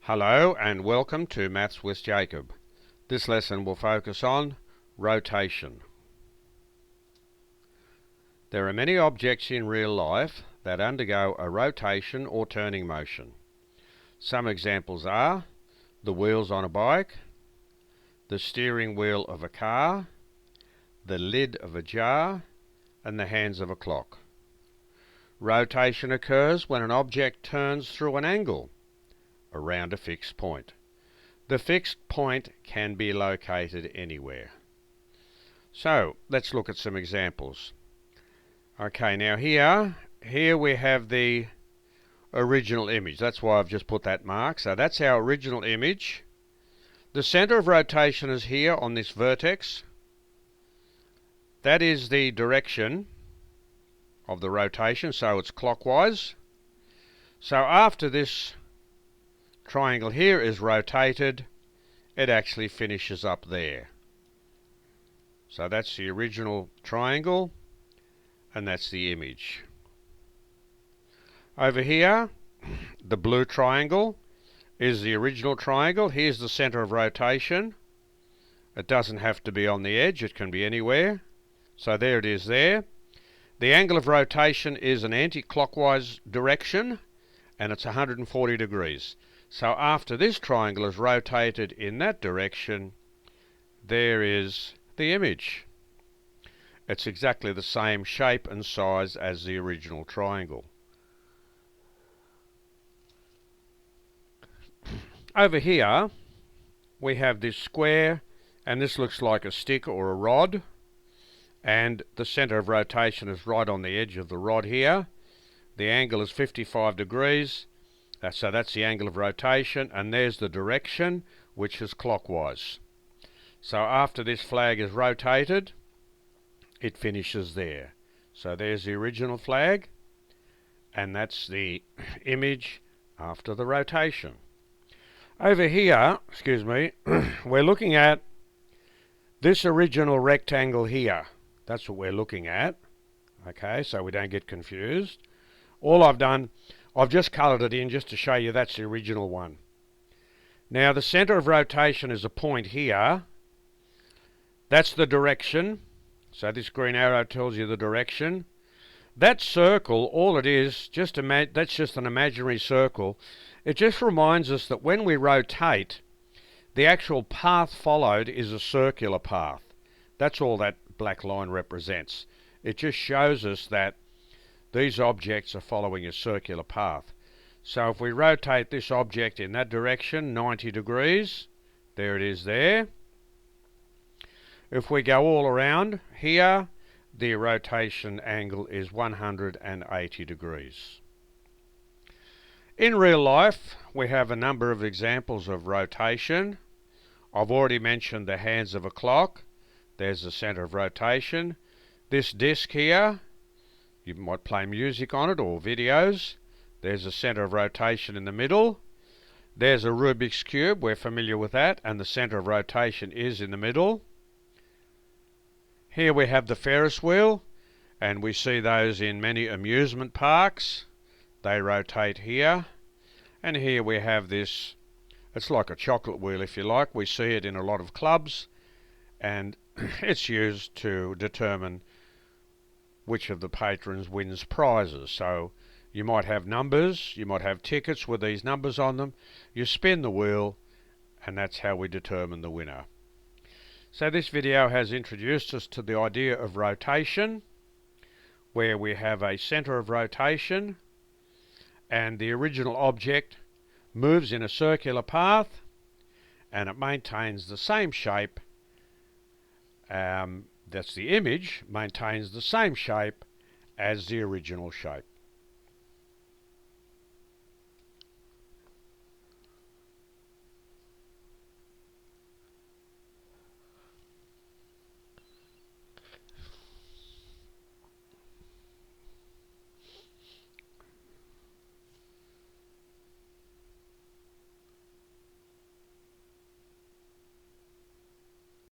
Hello and welcome to Maths with Jacob. This lesson will focus on rotation. There are many objects in real life that undergo a rotation or turning motion. Some examples are the wheels on a bike, the steering wheel of a car, the lid of a jar, and the hands of a clock. Rotation occurs when an object turns through an angle around a fixed point. The fixed point can be located anywhere. So let's look at some examples. Okay, now here we have the original image. That's why I've just put that mark. So that's our original image. The center of rotation is here on this vertex. That is the direction of the rotation, so it's clockwise. So after this triangle here is rotated, it actually finishes up there. So that's the original triangle, and that's the image. Over here, the blue triangle is the original triangle. Here's the center of rotation. It doesn't have to be on the edge, it can be anywhere. So there it is there. The angle of rotation is an anti-clockwise direction, and it's 140 degrees. So after this triangle is rotated in that direction, there is the image. It's exactly the same shape and size as the original triangle. Over here, we have this square, and this looks like a stick or a rod, and the center of rotation is right on the edge of the rod here. The angle is 55 degrees. So that's the angle of rotation, and there's the direction, which is clockwise. So after this flag is rotated, it finishes there. So there's the original flag, and that's the image after the rotation. Over here, we're looking at this original rectangle here. That's what we're looking at. Okay, so we don't get confused. All I've done, I've just coloured it in just to show you that's the original one. Now the centre of rotation is a point here. That's the direction. So this green arrow tells you the direction. That circle, all it is, that's just an imaginary circle. It just reminds us that when we rotate, the actual path followed is a circular path. That's all that black line represents. It just shows us that these objects are following a circular path. So if we rotate this object in that direction, 90 degrees, there it is there. If we go all around here, the rotation angle is 180 degrees. In real life, we have a number of examples of rotation. I've already mentioned the hands of a clock. There's the center of rotation. This disc here, you might play music on it or videos. There's a center of rotation in the middle. There's a Rubik's Cube, we're familiar with that, and the center of rotation is in the middle. Here we have the Ferris Wheel, and we see those in many amusement parks. They rotate here. And here we have this, it's like a chocolate wheel if you like. We see it in a lot of clubs, and it's used to determine which of the patrons wins prizes. So you might have numbers, you might have tickets with these numbers on them. You spin the wheel, and that's how we determine the winner. So this video has introduced us to the idea of rotation, where we have a center of rotation, and the original object moves in a circular path, and it maintains the same shape. That's the image, maintains the same shape as the original shape.